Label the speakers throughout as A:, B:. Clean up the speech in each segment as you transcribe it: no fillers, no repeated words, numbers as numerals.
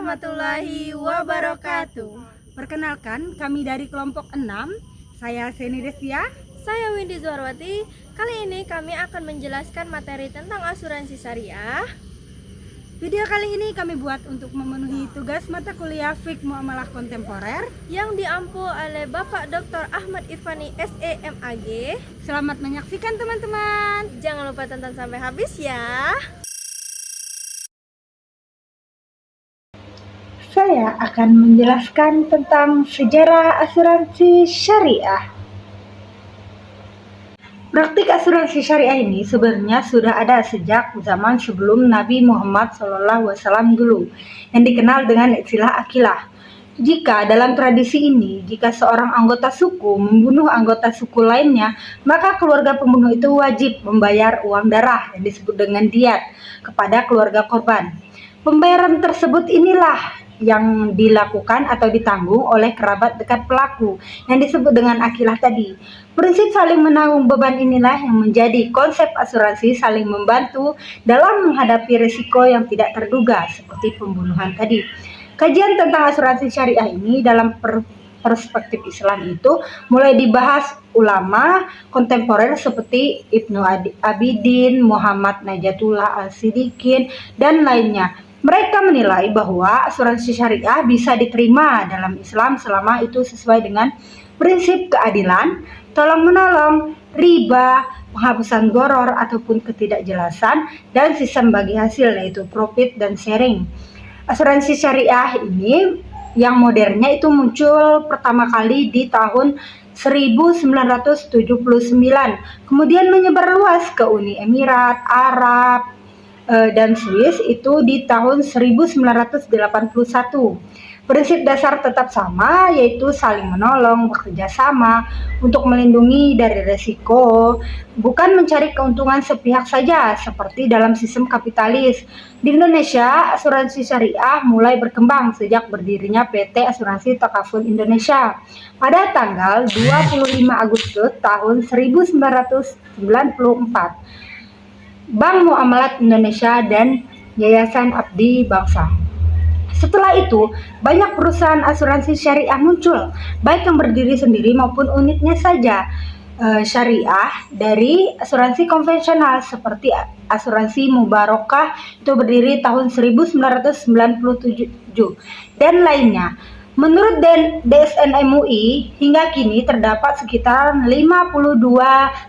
A: warahmatullahi wabarakatuh.
B: Perkenalkan, kami dari kelompok 6. Saya Seni Desia.
A: Saya Windy Zuarwati. Kali ini kami akan menjelaskan materi tentang asuransi syariah.
B: Video kali ini kami buat untuk memenuhi tugas mata kuliah Fiqh Muamalah Kontemporer
A: yang diampu oleh Bapak Dr. Ahmad Ifani SEMAG.
B: Selamat menyaksikan teman-teman.
A: Jangan lupa tonton sampai habis ya.
B: Saya akan menjelaskan tentang sejarah asuransi syariah. Praktik asuransi syariah ini sebenarnya sudah ada sejak zaman sebelum Nabi Muhammad SAW dulu, yang dikenal dengan istilah akilah. Jika dalam tradisi ini, jika seorang anggota suku membunuh anggota suku lainnya, maka keluarga pembunuh itu wajib membayar uang darah yang disebut dengan diat kepada keluarga korban. Pembayaran tersebut inilah yang dilakukan atau ditanggung oleh kerabat dekat pelaku yang disebut dengan akilah tadi. Prinsip saling menanggung beban inilah yang menjadi konsep asuransi saling membantu dalam menghadapi risiko yang tidak terduga seperti pembunuhan tadi. Kajian tentang asuransi syariah ini dalam perspektif Islam itu mulai dibahas ulama kontemporer seperti Ibnu Abidin, Muhammad Najatullah Al-Sidikin, dan lainnya. Mereka menilai bahwa asuransi syariah bisa diterima dalam Islam selama itu sesuai dengan prinsip keadilan, tolong-menolong, riba, penghapusan gharar ataupun ketidakjelasan, dan sistem bagi hasil yaitu profit dan sharing. Asuransi syariah ini yang modernnya itu muncul pertama kali di tahun 1979, kemudian menyebar luas ke Uni Emirat Arab dan Swiss itu di tahun 1981. Prinsip dasar tetap sama, yaitu saling menolong, bekerja sama untuk melindungi dari risiko, bukan mencari keuntungan sepihak saja seperti dalam sistem kapitalis. Di Indonesia, asuransi syariah mulai berkembang sejak berdirinya PT Asuransi Takaful Indonesia pada tanggal 25 Agustus tahun 1994. Bank Muamalat Indonesia dan Yayasan Abdi Bangsa. Setelah itu, banyak perusahaan asuransi syariah muncul, baik yang berdiri sendiri maupun unitnya saja syariah dari asuransi konvensional seperti asuransi Mubarakah itu berdiri tahun 1997 dan lainnya. Menurut DSN MUI, hingga kini terdapat sekitar 52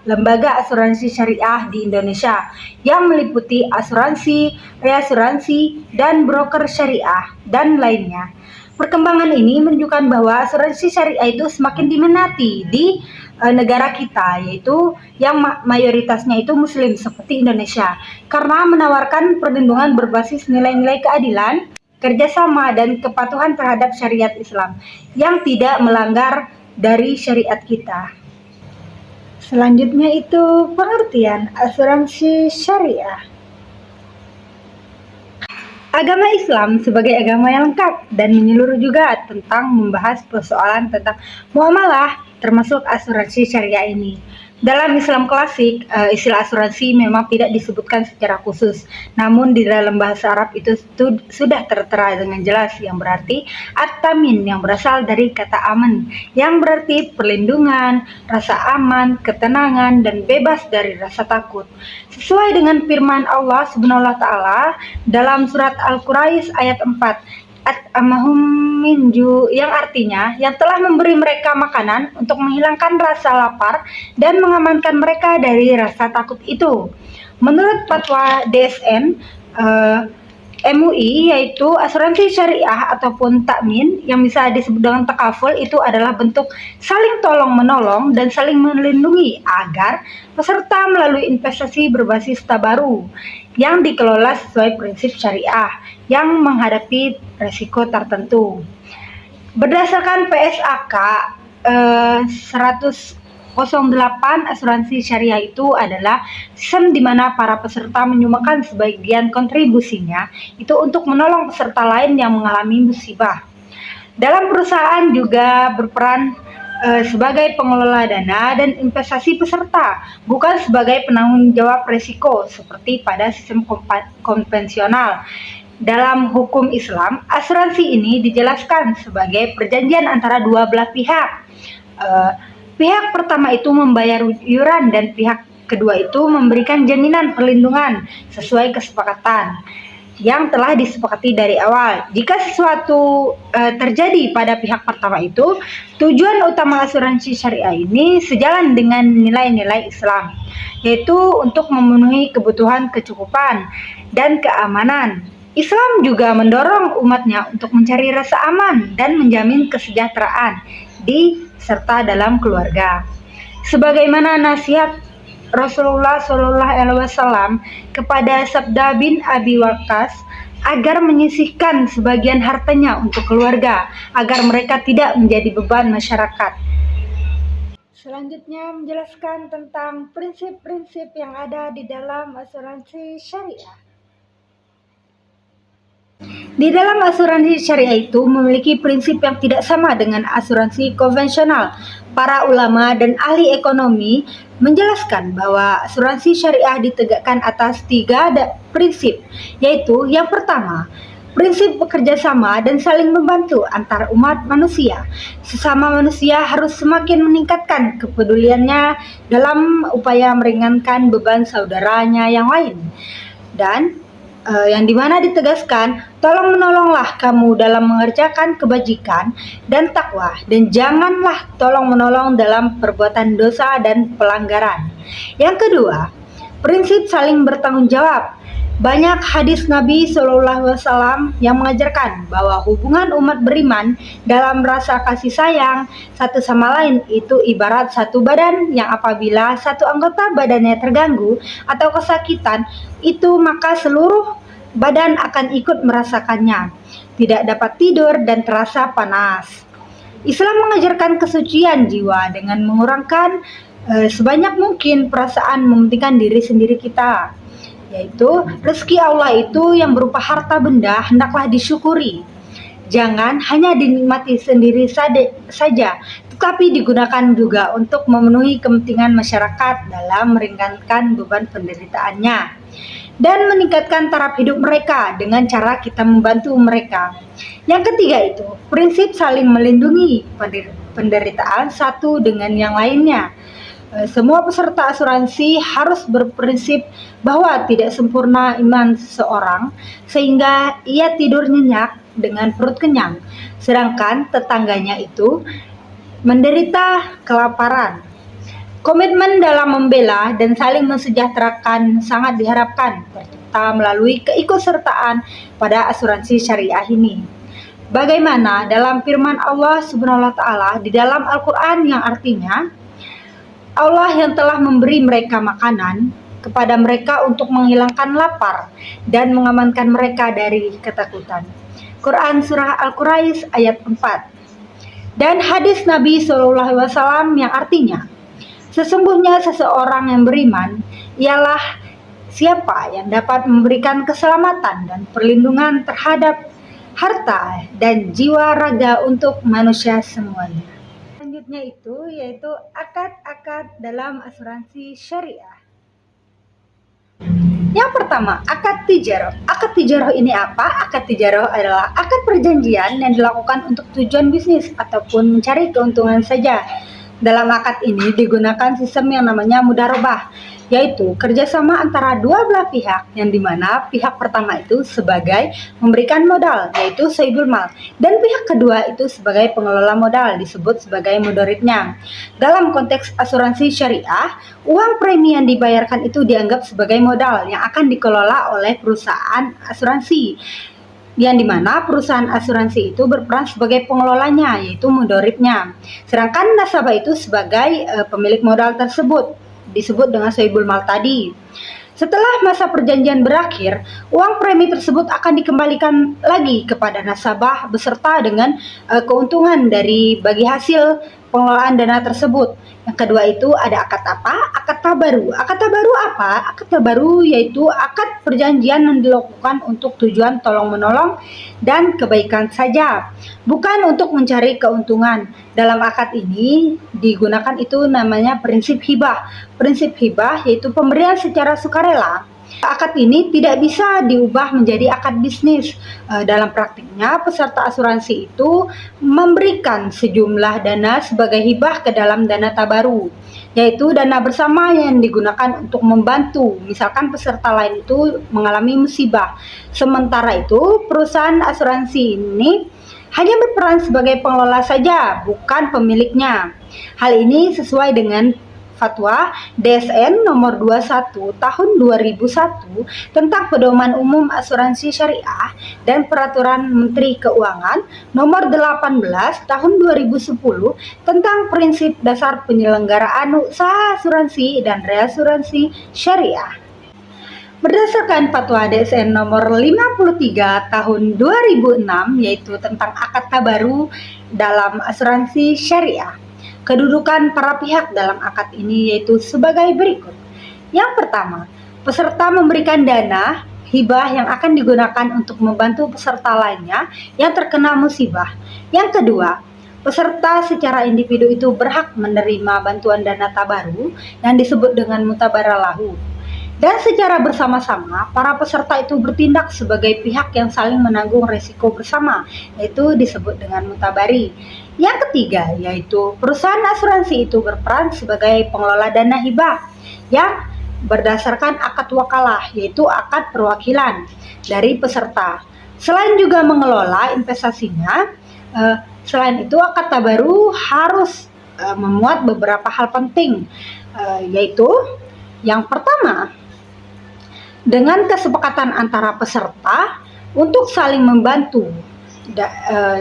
B: lembaga asuransi syariah di Indonesia yang meliputi asuransi, reasuransi, dan broker syariah, dan lainnya. Perkembangan ini menunjukkan bahwa asuransi syariah itu semakin diminati di negara kita, yaitu yang mayoritasnya itu muslim seperti Indonesia, karena menawarkan perlindungan berbasis nilai-nilai keadilan, kerjasama, dan kepatuhan terhadap syariat Islam yang tidak melanggar dari syariat kita. Selanjutnya itu pengertian asuransi syariah. Agama Islam sebagai agama yang lengkap dan menyeluruh juga tentang membahas persoalan tentang muamalah termasuk asuransi syariah ini. Dalam Islam klasik, istilah asuransi memang tidak disebutkan secara khusus, namun di dalam bahasa Arab itu sudah tertera dengan jelas yang berarti at-tamin yang berasal dari kata aman, yang berarti perlindungan, rasa aman, ketenangan, dan bebas dari rasa takut. Sesuai dengan firman Allah Subhanahu wa taala dalam surat Al-Quraish ayat 4. At-amahum minju, yang artinya yang telah memberi mereka makanan untuk menghilangkan rasa lapar dan mengamankan mereka dari rasa takut itu. Menurut fatwa DSN MUI, yaitu asuransi syariah ataupun takmin yang bisa disebut dengan takaful itu adalah bentuk saling tolong-menolong dan saling melindungi agar peserta melalui investasi berbasis tabaru yang dikelola sesuai prinsip syariah yang menghadapi risiko tertentu. Berdasarkan PSAK 108, asuransi syariah itu adalah sistem di mana para peserta menyumbangkan sebagian kontribusinya itu untuk menolong peserta lain yang mengalami musibah. Dalam perusahaan juga berperan sebagai pengelola dana dan investasi peserta, bukan sebagai penanggung jawab risiko seperti pada sistem konvensional. Dalam hukum Islam, asuransi ini dijelaskan sebagai perjanjian antara dua belah pihak. Pihak pertama itu membayar iuran dan pihak kedua itu memberikan jaminan perlindungan sesuai kesepakatan yang telah disepakati dari awal. Jika sesuatu terjadi pada pihak pertama itu, tujuan utama asuransi syariah ini sejalan dengan nilai-nilai Islam, yaitu untuk memenuhi kebutuhan kecukupan dan keamanan. Islam juga mendorong umatnya untuk mencari rasa aman dan menjamin kesejahteraan di serta dalam keluarga. Sebagaimana nasihat Rasulullah Shallallahu Alaihi Wasallam kepada Sabda bin Abi Waqqas agar menyisihkan sebagian hartanya untuk keluarga agar mereka tidak menjadi beban masyarakat. Selanjutnya menjelaskan tentang prinsip-prinsip yang ada di dalam asuransi syariah. Di dalam asuransi syariah itu memiliki prinsip yang tidak sama dengan asuransi konvensional. Para ulama dan ahli ekonomi menjelaskan bahwa asuransi syariah ditegakkan atas 3 prinsip, yaitu yang pertama, prinsip bekerja sama dan saling membantu antar umat manusia. Sesama manusia harus semakin meningkatkan kepeduliannya dalam upaya meringankan beban saudaranya yang lain. Dan yang dimana ditegaskan, tolong menolonglah kamu dalam mengerjakan kebajikan dan takwa, dan janganlah tolong menolong dalam perbuatan dosa dan pelanggaran. Yang kedua, prinsip saling bertanggung jawab. Banyak hadis Nabi SAW yang mengajarkan bahwa hubungan umat beriman dalam rasa kasih sayang satu sama lain itu ibarat satu badan yang apabila satu anggota badannya terganggu atau kesakitan, itu maka seluruh badan akan ikut merasakannya, tidak dapat tidur dan terasa panas. Islam mengajarkan kesucian jiwa dengan mengurangkan sebanyak mungkin perasaan mementingkan diri sendiri kita, yaitu rezeki Allah itu yang berupa harta benda hendaklah disyukuri. Jangan hanya dinikmati sendiri saja, tetapi digunakan juga untuk memenuhi kepentingan masyarakat dalam meringankan beban penderitaannya dan meningkatkan taraf hidup mereka dengan cara kita membantu mereka. Yang ketiga itu, prinsip saling melindungi penderitaan satu dengan yang lainnya. Semua peserta asuransi harus berprinsip bahwa tidak sempurna iman seseorang sehingga ia tidur nyenyak dengan perut kenyang, sedangkan tetangganya itu menderita kelaparan. Komitmen dalam membela dan saling mensejahterakan sangat diharapkan tercipta melalui keikutsertaan pada asuransi syariah ini. Bagaimana dalam firman Allah Subhanahu wa taala di dalam Al-Qur'an yang artinya, Allah yang telah memberi mereka makanan kepada mereka untuk menghilangkan lapar dan mengamankan mereka dari ketakutan. Quran Surah Al-Quraisy ayat 4. Dan hadis Nabi SAW yang artinya, sesungguhnya seseorang yang beriman ialah siapa yang dapat memberikan keselamatan dan perlindungan terhadap harta dan jiwa raga untuk manusia semuanya. Selanjutnya itu yaitu akad-akad dalam asuransi syariah. Yang pertama, akad tijaroh. Akad tijaroh ini apa? Akad tijaroh adalah akad perjanjian yang dilakukan untuk tujuan bisnis ataupun mencari keuntungan saja. Dalam akad ini digunakan sistem yang namanya mudharabah, yaitu kerjasama antara dua belah pihak, yang dimana pihak pertama itu sebagai memberikan modal, yaitu saibul mal, dan pihak kedua itu sebagai pengelola modal, disebut sebagai mudharibnya. Dalam konteks asuransi syariah, uang premi yang dibayarkan itu dianggap sebagai modal yang akan dikelola oleh perusahaan asuransi, yang dimana perusahaan asuransi itu berperan sebagai pengelolanya, yaitu mudharibnya. Sedangkan nasabah itu sebagai pemilik modal tersebut, disebut dengan saibul mal tadi. Setelah masa perjanjian berakhir, uang premi tersebut akan dikembalikan lagi kepada nasabah beserta dengan keuntungan dari bagi hasil pengelolaan dana tersebut. Yang kedua itu ada akad apa? Akad tabaru. Akad tabaru apa? Akad tabaru yaitu akad perjanjian yang dilakukan untuk tujuan tolong-menolong dan kebaikan saja, bukan untuk mencari keuntungan. Dalam akad ini digunakan itu namanya prinsip hibah. Prinsip hibah yaitu pemberian secara sukarela. Akad ini tidak bisa diubah menjadi akad bisnis. Dalam praktiknya, peserta asuransi itu memberikan sejumlah dana sebagai hibah ke dalam dana tabaru, yaitu dana bersama yang digunakan untuk membantu. Misalkan peserta lain itu mengalami musibah. Sementara itu, perusahaan asuransi ini hanya berperan sebagai pengelola saja, bukan pemiliknya. Hal ini sesuai dengan Fatwa DSN nomor 21 tahun 2001 tentang Pedoman Umum Asuransi Syariah dan Peraturan Menteri Keuangan nomor 18 tahun 2010 tentang prinsip dasar penyelenggaraan usaha asuransi dan reasuransi syariah. Berdasarkan Fatwa DSN nomor 53 tahun 2006 yaitu tentang akad tabaru dalam asuransi syariah. Kedudukan para pihak dalam akad ini yaitu sebagai berikut. Yang pertama, peserta memberikan dana hibah yang akan digunakan untuk membantu peserta lainnya yang terkena musibah. Yang kedua, peserta secara individu itu berhak menerima bantuan dana tabaru yang disebut dengan mutabarah lahu. Dan secara bersama-sama, para peserta itu bertindak sebagai pihak yang saling menanggung resiko bersama, yaitu disebut dengan mutabari. Yang ketiga, yaitu perusahaan asuransi itu berperan sebagai pengelola dana hibah yang berdasarkan akad wakalah, yaitu akad perwakilan dari peserta. Selain juga mengelola investasinya, selain itu akad tabaru harus memuat beberapa hal penting, yaitu yang pertama, dengan kesepakatan antara peserta untuk saling membantu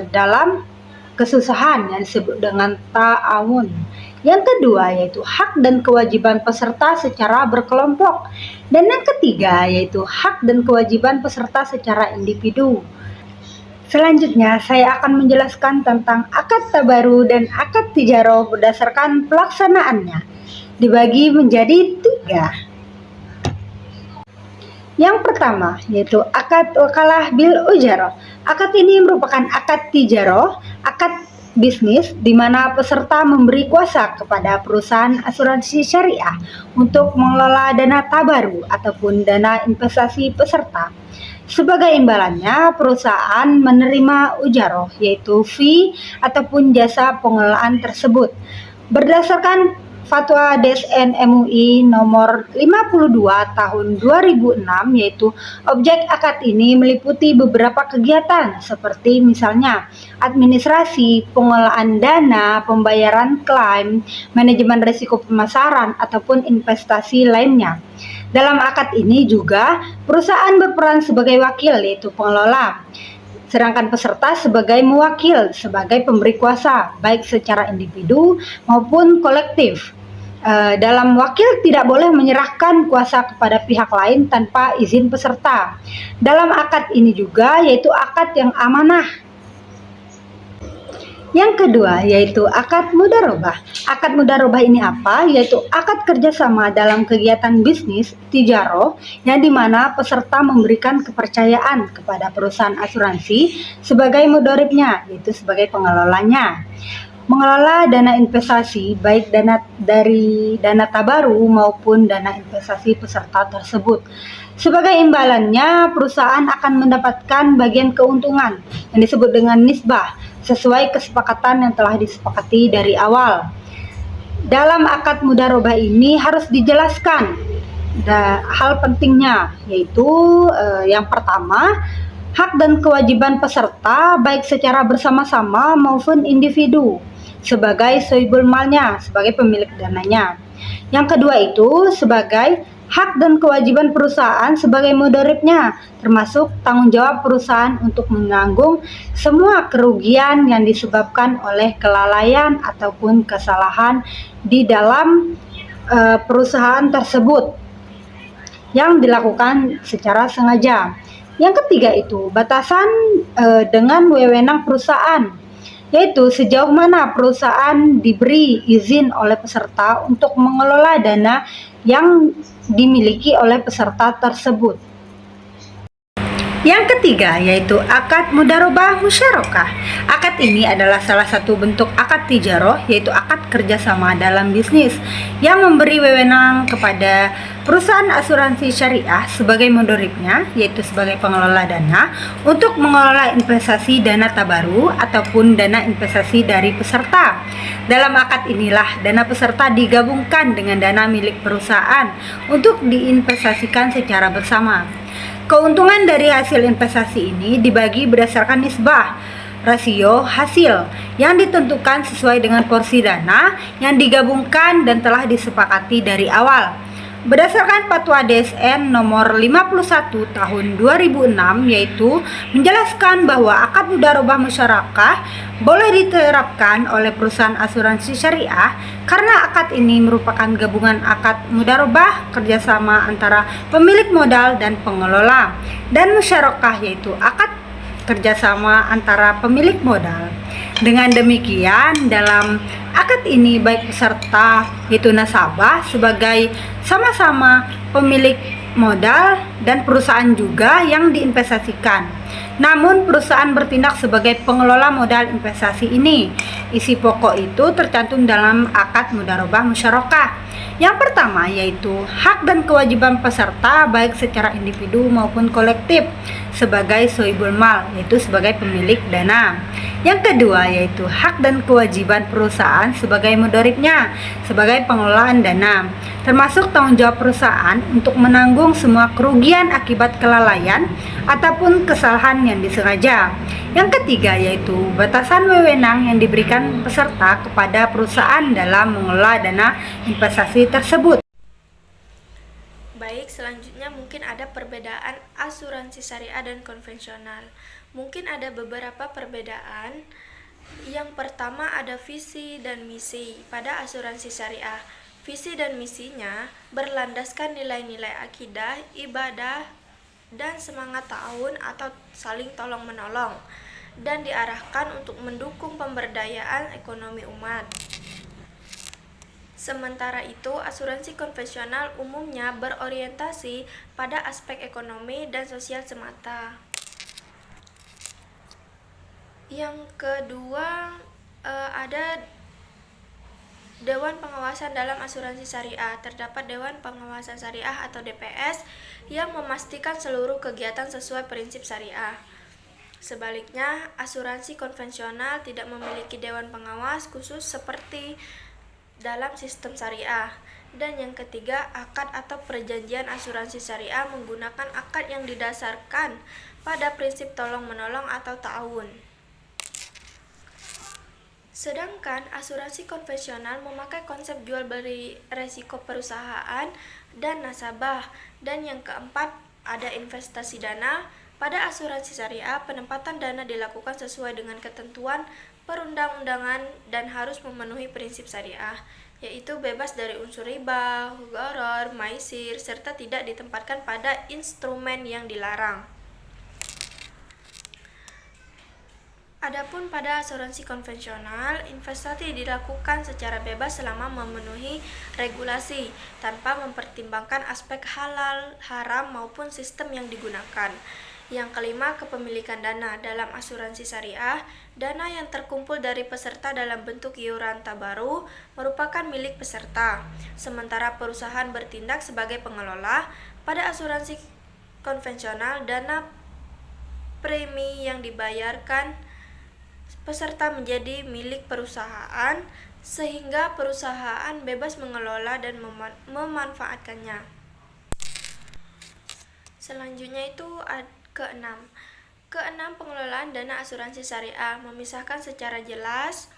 B: dalam kesusahan yang disebut dengan ta'awun. Yang kedua yaitu hak dan kewajiban peserta secara berkelompok. Dan yang ketiga yaitu hak dan kewajiban peserta secara individu. Selanjutnya saya akan menjelaskan tentang akad tabaru dan akad tijaroh berdasarkan pelaksanaannya. Dibagi menjadi 3. Yang pertama yaitu akad wakalah bil ujaroh. Akad ini merupakan akad tijaroh, akad bisnis di mana peserta memberi kuasa kepada perusahaan asuransi syariah untuk mengelola dana tabaru ataupun dana investasi peserta. Sebagai imbalannya, perusahaan menerima ujaroh yaitu fee ataupun jasa pengelolaan tersebut. Berdasarkan Fatwa DSN MUI nomor 52 tahun 2006 yaitu objek akad ini meliputi beberapa kegiatan seperti misalnya administrasi, pengelolaan dana, pembayaran klaim, manajemen risiko pemasaran ataupun investasi lainnya. Dalam akad ini juga perusahaan berperan sebagai wakil yaitu pengelola. Sedangkan peserta sebagai mewakil, sebagai pemberi kuasa, baik secara individu maupun kolektif. Dalam wakil tidak boleh menyerahkan kuasa kepada pihak lain tanpa izin peserta. Dalam akad ini juga yaitu akad yang amanah. Yang kedua yaitu akad mudharabah. Akad mudharabah ini apa? Yaitu akad kerjasama dalam kegiatan bisnis tijaroh yang dimana peserta memberikan kepercayaan kepada perusahaan asuransi sebagai mudharibnya, yaitu sebagai pengelolanya. Mengelola dana investasi baik dari dana tabaru maupun dana investasi peserta tersebut. Sebagai imbalannya, perusahaan akan mendapatkan bagian keuntungan yang disebut dengan nisbah sesuai kesepakatan yang telah disepakati dari awal. Dalam akad mudharabah ini harus dijelaskan hal pentingnya, yaitu yang pertama, hak dan kewajiban peserta baik secara bersama-sama maupun individu sebagai sohibul malnya, sebagai pemilik dananya. Yang kedua itu sebagai hak dan kewajiban perusahaan sebagai mudharibnya, termasuk tanggung jawab perusahaan untuk menanggung semua kerugian yang disebabkan oleh kelalaian ataupun kesalahan di dalam perusahaan tersebut yang dilakukan secara sengaja. Yang ketiga itu batasan dengan wewenang perusahaan, yaitu sejauh mana perusahaan diberi izin oleh peserta untuk mengelola dana yang dimiliki oleh peserta tersebut. Yang ketiga yaitu akad mudharabah musyarakah. Akad ini adalah salah satu bentuk akad tijaroh, yaitu akad kerjasama dalam bisnis yang memberi wewenang kepada perusahaan asuransi syariah sebagai mudharibnya, yaitu sebagai pengelola dana, untuk mengelola investasi dana tabaru ataupun dana investasi dari peserta. Dalam akad inilah dana peserta digabungkan dengan dana milik perusahaan untuk diinvestasikan secara bersama. Keuntungan dari hasil investasi ini dibagi berdasarkan nisbah, rasio hasil yang ditentukan sesuai dengan porsi dana yang digabungkan dan telah disepakati dari awal. Berdasarkan Fatwa DSN nomor 51 tahun 2006, yaitu menjelaskan bahwa akad mudharabah musyarakah boleh diterapkan oleh perusahaan asuransi syariah karena akad ini merupakan gabungan akad mudharabah kerjasama antara pemilik modal dan pengelola, dan musyarakah yaitu akad kerjasama antara pemilik modal. Dengan demikian, dalam akad ini baik peserta yaitu nasabah sebagai sama-sama pemilik modal dan perusahaan juga yang diinvestasikan. Namun perusahaan bertindak sebagai pengelola modal investasi ini. Isi pokok itu tercantum dalam akad mudharabah musyarakah. Yang pertama yaitu hak dan kewajiban peserta baik secara individu maupun kolektif sebagai sohibul mal, yaitu sebagai pemilik dana. Yang kedua yaitu hak dan kewajiban perusahaan sebagai mudharibnya, sebagai pengelolaan dana, termasuk tanggung jawab perusahaan untuk menanggung semua kerugian akibat kelalaian ataupun kesalahan yang disengaja. Yang ketiga yaitu batasan wewenang yang diberikan peserta kepada perusahaan dalam mengelola dana investasi tersebut.
A: Baik, selanjutnya mungkin ada perbedaan asuransi syariah dan konvensional. Mungkin ada beberapa perbedaan. Yang pertama ada visi dan misi pada asuransi syariah. Visi dan misinya berlandaskan nilai-nilai akidah, ibadah, dan semangat ta'awun atau saling tolong-menolong, dan diarahkan untuk mendukung pemberdayaan ekonomi umat. Sementara itu, asuransi konvensional umumnya berorientasi pada aspek ekonomi dan sosial semata. Yang kedua, ada Dewan Pengawasan dalam asuransi syariah. Terdapat Dewan Pengawasan Syariah atau DPS yang memastikan seluruh kegiatan sesuai prinsip syariah. Sebaliknya, asuransi konvensional tidak memiliki dewan pengawas khusus seperti dalam sistem syariah. Dan yang ketiga, akad atau perjanjian asuransi syariah menggunakan akad yang didasarkan pada prinsip tolong-menolong atau ta'awun. Sedangkan asuransi konvensional memakai konsep jual beli resiko perusahaan dan nasabah. Dan yang keempat, ada investasi dana. Pada asuransi syariah, penempatan dana dilakukan sesuai dengan ketentuan perundang-undangan dan harus memenuhi prinsip syariah, yaitu bebas dari unsur riba, gharar, maisir, serta tidak ditempatkan pada instrumen yang dilarang. Adapun pada asuransi konvensional, investasi dilakukan secara bebas selama memenuhi regulasi, tanpa mempertimbangkan aspek halal, haram, maupun sistem yang digunakan. Yang kelima, kepemilikan dana. Dalam asuransi syariah, dana yang terkumpul dari peserta dalam bentuk iuran tabaru merupakan milik peserta, sementara perusahaan bertindak sebagai pengelola. Pada asuransi konvensional, dana premi yang dibayarkan peserta menjadi milik perusahaan, sehingga perusahaan bebas mengelola dan memanfaatkannya. Selanjutnya itu keenam, pengelolaan dana asuransi syariah memisahkan secara jelas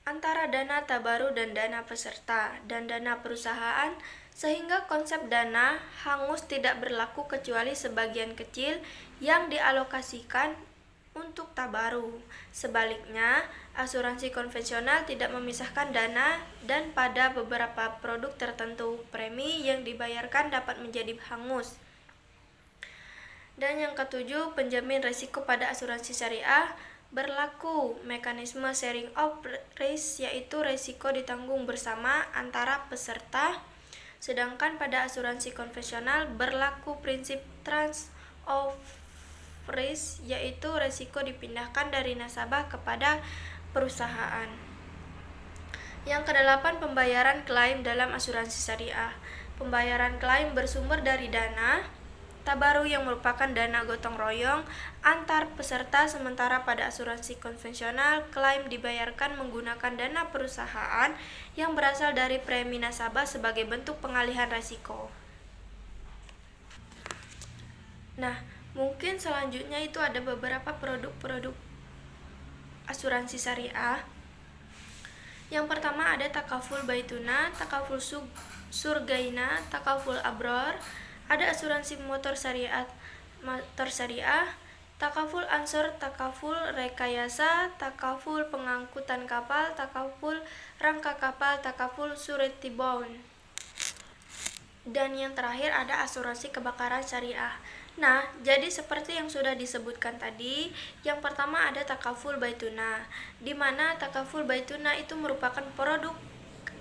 A: antara dana tabaru dan dana peserta dan dana perusahaan, sehingga konsep dana hangus tidak berlaku kecuali sebagian kecil yang dialokasikan untuk tabaru. Sebaliknya, asuransi konvensional tidak memisahkan dana, dan pada beberapa produk tertentu premi yang dibayarkan dapat menjadi hangus. Dan yang ketujuh, penjamin risiko pada asuransi syariah berlaku mekanisme sharing of risk, yaitu risiko ditanggung bersama antara peserta. Sedangkan pada asuransi konvensional berlaku prinsip trust of risk, yaitu resiko dipindahkan dari nasabah kepada perusahaan. Yang kedelapan, pembayaran klaim dalam asuransi syariah. Pembayaran klaim bersumber dari dana tabaru yang merupakan dana gotong royong antar peserta, sementara pada asuransi konvensional klaim dibayarkan menggunakan dana perusahaan yang berasal dari premi nasabah sebagai bentuk pengalihan risiko. Nah, mungkin selanjutnya itu ada beberapa produk-produk asuransi syariah. Yang pertama ada takaful baituna, takaful surgaina, takaful abror, ada asuransi motor syariah, takaful ansor, takaful rekayasa, takaful pengangkutan kapal, takaful rangka kapal, takaful surety bond. Dan yang terakhir ada asuransi kebakaran syariah. Nah, jadi seperti yang sudah disebutkan tadi, yang pertama ada takaful baituna, di mana takaful baituna itu merupakan produk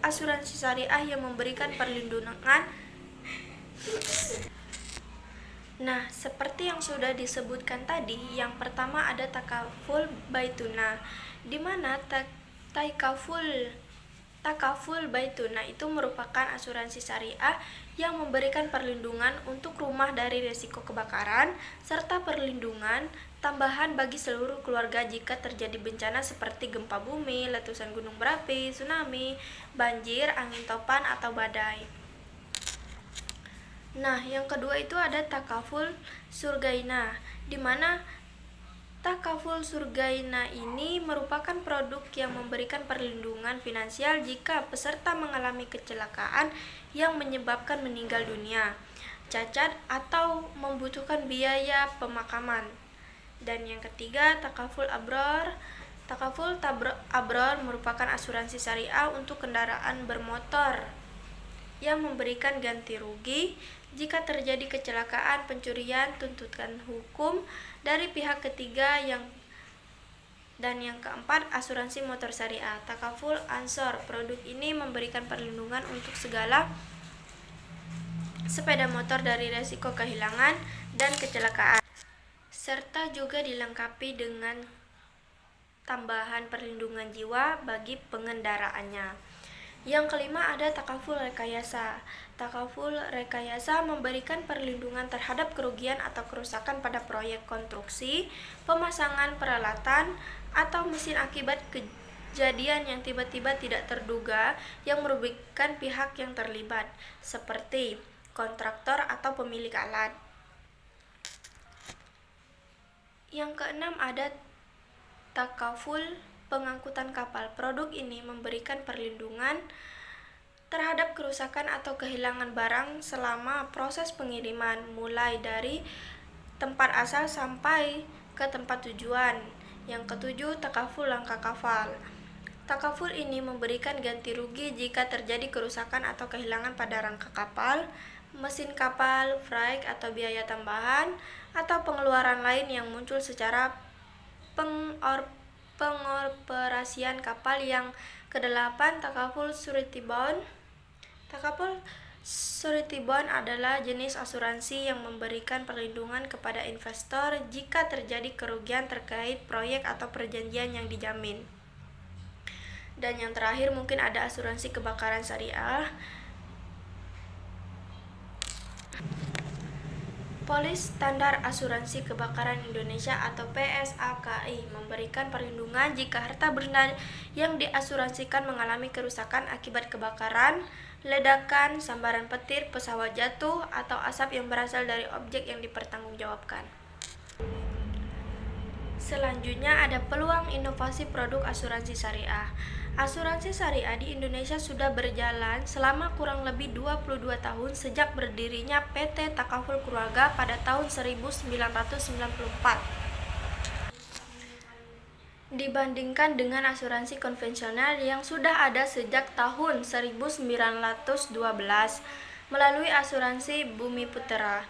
A: asuransi syariah yang memberikan perlindungan. Nah, seperti yang sudah disebutkan tadi, yang pertama ada takaful baituna, di mana takaful baituna itu merupakan asuransi syariah yang memberikan perlindungan untuk rumah dari risiko kebakaran, serta perlindungan tambahan bagi seluruh keluarga jika terjadi bencana seperti gempa bumi, letusan gunung berapi, tsunami, banjir, angin topan, atau badai. Nah, yang kedua itu ada takaful surgaina, di mana takaful surgaina ini merupakan produk yang memberikan perlindungan finansial jika peserta mengalami kecelakaan yang menyebabkan meninggal dunia, cacat, atau membutuhkan biaya pemakaman. Dan yang ketiga, takaful abror. Takaful abror merupakan asuransi syariah untuk kendaraan bermotor yang memberikan ganti rugi jika terjadi kecelakaan, pencurian, tuntutan hukum dari pihak ketiga. Dan yang keempat, asuransi motor syariah, takaful ansor. Produk ini memberikan perlindungan untuk segala sepeda motor dari resiko kehilangan dan kecelakaan, serta juga dilengkapi dengan tambahan perlindungan jiwa bagi pengendaraannya. Yang kelima ada takaful rekayasa. Takaful rekayasa memberikan perlindungan terhadap kerugian atau kerusakan pada proyek konstruksi, pemasangan peralatan, atau mesin akibat kejadian yang tiba-tiba tidak terduga yang merugikan pihak yang terlibat, seperti kontraktor atau pemilik alat. Yang keenam ada takaful pengangkutan kapal. Produk ini memberikan perlindungan terhadap kerusakan atau kehilangan barang selama proses pengiriman, mulai dari tempat asal sampai ke tempat tujuan. Yang ketujuh, takaful rangka kapal. Takaful ini memberikan ganti rugi jika terjadi kerusakan atau kehilangan pada rangka kapal, mesin kapal, freight atau biaya tambahan, atau pengeluaran lain yang muncul secara pengoperasian kapal. Yang kedelapan, takaful surety bond. Takaful surety bond adalah jenis asuransi yang memberikan perlindungan kepada investor jika terjadi kerugian terkait proyek atau perjanjian yang dijamin. Dan yang terakhir mungkin ada asuransi kebakaran syariah. Polis Standar Asuransi Kebakaran Indonesia atau PSAKI memberikan perlindungan jika harta benda yang diasuransikan mengalami kerusakan akibat kebakaran, ledakan, sambaran petir, pesawat jatuh, atau asap yang berasal dari objek yang dipertanggungjawabkan. Selanjutnya ada peluang inovasi produk asuransi syariah. Asuransi syariah di Indonesia sudah berjalan selama kurang lebih 22 tahun sejak berdirinya PT Takaful Keluarga pada tahun 1994. Dibandingkan dengan asuransi konvensional yang sudah ada sejak tahun 1912 melalui asuransi Bumi Putra.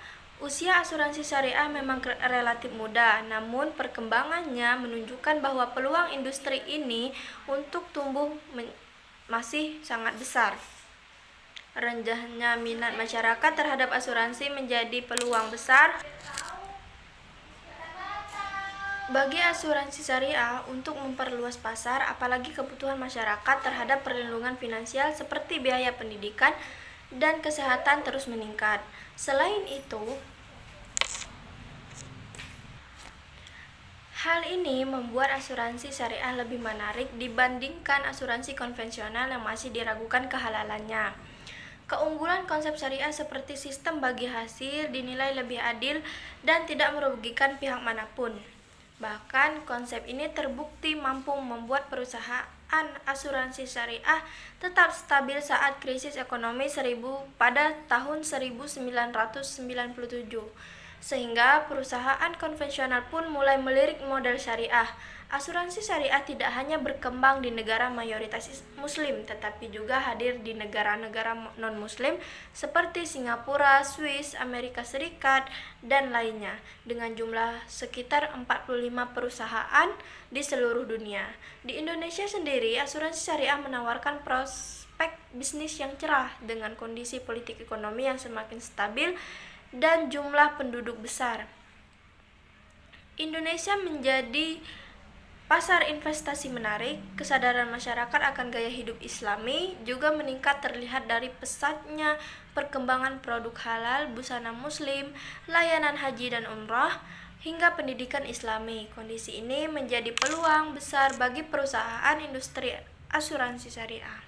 A: Usia asuransi syariah memang relatif muda, namun perkembangannya menunjukkan bahwa peluang industri ini untuk tumbuh masih sangat besar. Renjahnya minat masyarakat terhadap asuransi menjadi peluang besar Bagi asuransi syariah untuk memperluas pasar, apalagi kebutuhan masyarakat terhadap perlindungan finansial seperti biaya pendidikan dan kesehatan terus meningkat. Selain itu, hal ini membuat asuransi syariah lebih menarik dibandingkan asuransi konvensional yang masih diragukan kehalalannya. Keunggulan konsep syariah seperti sistem bagi hasil dinilai lebih adil dan tidak merugikan pihak manapun. Bahkan konsep ini terbukti mampu membuat perusahaan asuransi syariah tetap stabil saat krisis ekonomi pada tahun 1997. Sehingga perusahaan konvensional pun mulai melirik model syariah. Asuransi syariah tidak hanya berkembang di negara mayoritas muslim, tetapi juga hadir di negara-negara non-muslim seperti Singapura, Swiss, Amerika Serikat, dan lainnya, dengan jumlah sekitar 45 perusahaan di seluruh dunia. Di Indonesia sendiri, asuransi syariah menawarkan prospek bisnis yang cerah dengan kondisi politik ekonomi yang semakin stabil dan jumlah penduduk besar. Indonesia menjadi pasar investasi menarik, kesadaran masyarakat akan gaya hidup Islami juga meningkat terlihat dari pesatnya perkembangan produk halal, busana muslim, layanan haji dan umrah, hingga pendidikan Islami. Kondisi ini menjadi peluang besar bagi perusahaan industri asuransi syariah.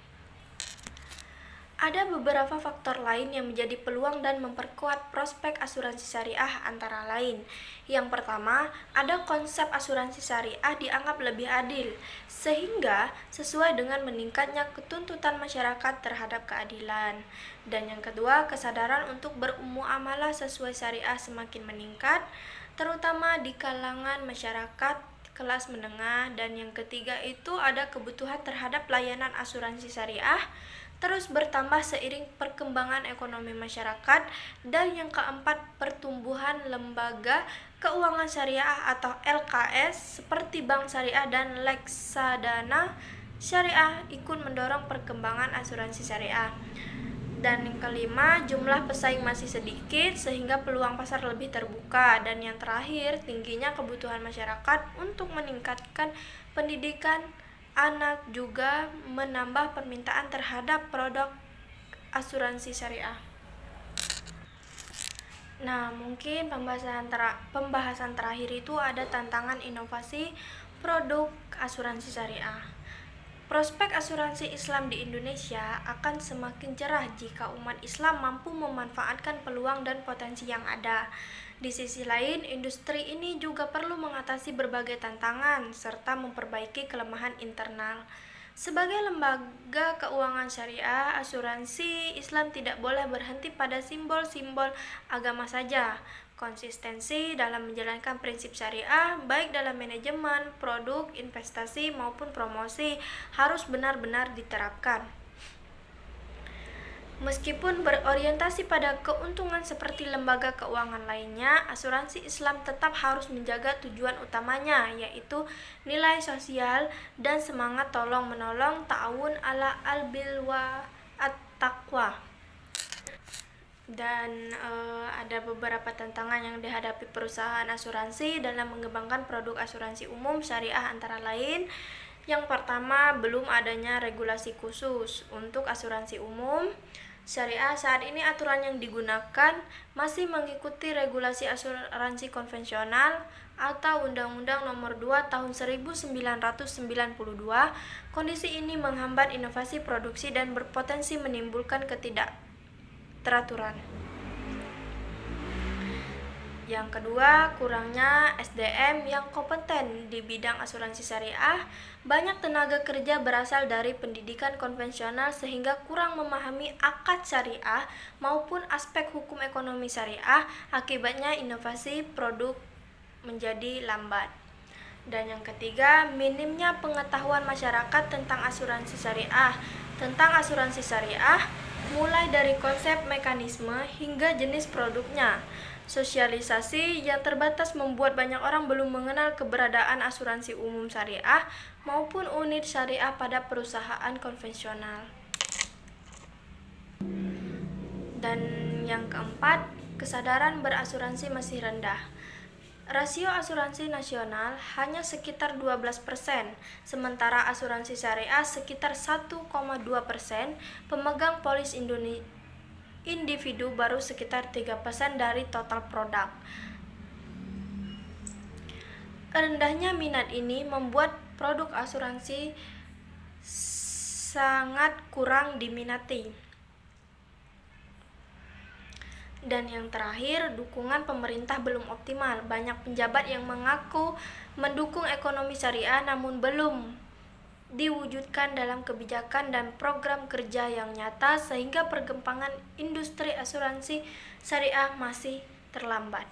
A: Ada beberapa faktor lain yang menjadi peluang dan memperkuat prospek asuransi syariah, antara lain. Yang pertama, ada konsep asuransi syariah dianggap lebih adil, sehingga sesuai dengan meningkatnya ketuntutan masyarakat terhadap keadilan. Dan yang kedua, kesadaran untuk bermuamalah sesuai syariah semakin meningkat, terutama di kalangan masyarakat kelas menengah. Dan yang ketiga itu ada kebutuhan terhadap layanan asuransi syariah terus bertambah seiring perkembangan ekonomi masyarakat. Dan yang keempat, pertumbuhan lembaga keuangan syariah atau LKS seperti Bank Syariah dan Leksadana Syariah ikut mendorong perkembangan asuransi syariah. Dan yang kelima, jumlah pesaing masih sedikit sehingga peluang pasar lebih terbuka. Dan yang terakhir, tingginya kebutuhan masyarakat untuk meningkatkan pendidikan anak juga menambah permintaan terhadap produk asuransi syariah. Nah, mungkin pembahasan terakhir itu ada tantangan inovasi produk asuransi syariah. Prospek asuransi Islam di Indonesia akan semakin cerah jika umat Islam mampu memanfaatkan peluang dan potensi yang ada. Di sisi lain, industri ini juga perlu mengatasi berbagai tantangan serta memperbaiki kelemahan internal. Sebagai lembaga keuangan syariah, asuransi Islam tidak boleh berhenti pada simbol-simbol agama saja. Konsistensi dalam menjalankan prinsip syariah, baik dalam manajemen, produk, investasi, maupun promosi, harus benar-benar diterapkan. Meskipun berorientasi pada keuntungan seperti lembaga keuangan lainnya, asuransi Islam tetap harus menjaga tujuan utamanya, yaitu nilai sosial dan semangat tolong-menolong, ta'awun ala al-birri wa at-taqwa. Dan ada beberapa tantangan yang dihadapi perusahaan asuransi dalam mengembangkan produk asuransi umum syariah, antara lain yang pertama, belum adanya regulasi khusus untuk asuransi umum syariah. Saat ini aturan yang digunakan masih mengikuti regulasi asuransi konvensional atau Undang-Undang Nomor 2 Tahun 1992. Kondisi ini menghambat inovasi produksi dan berpotensi menimbulkan ketidakteraturan. Yang kedua, kurangnya SDM yang kompeten di bidang asuransi syariah. Banyak tenaga kerja berasal dari pendidikan konvensional sehingga kurang memahami akad syariah maupun aspek hukum ekonomi syariah. Akibatnya inovasi produk menjadi lambat. Dan yang ketiga, minimnya pengetahuan masyarakat tentang asuransi syariah. Mulai dari konsep, mekanisme, hingga jenis produknya. Sosialisasi yang terbatas membuat banyak orang belum mengenal keberadaan asuransi umum syariah maupun unit syariah pada perusahaan konvensional. Dan yang keempat, kesadaran berasuransi masih rendah. Rasio asuransi nasional hanya sekitar 12%, sementara asuransi syariah sekitar 1,2%, pemegang polis individu baru sekitar 3% dari total produk. Rendahnya minat ini membuat produk asuransi sangat kurang diminati. Dan yang terakhir, dukungan pemerintah belum optimal. Banyak pejabat yang mengaku mendukung ekonomi syariah namun belum diwujudkan dalam kebijakan dan program kerja yang nyata sehingga perkembangan industri asuransi syariah masih terlambat.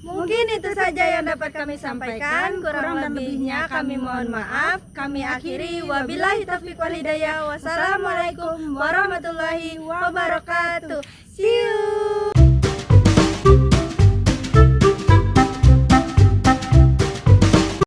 C: Mungkin itu saja yang dapat kami sampaikan. Kurang dan lebihnya kami mohon maaf. Kami akhiri. Wabillahi taufiq wal hidayah. Wassalamualaikum warahmatullahi wabarakatuh. See you.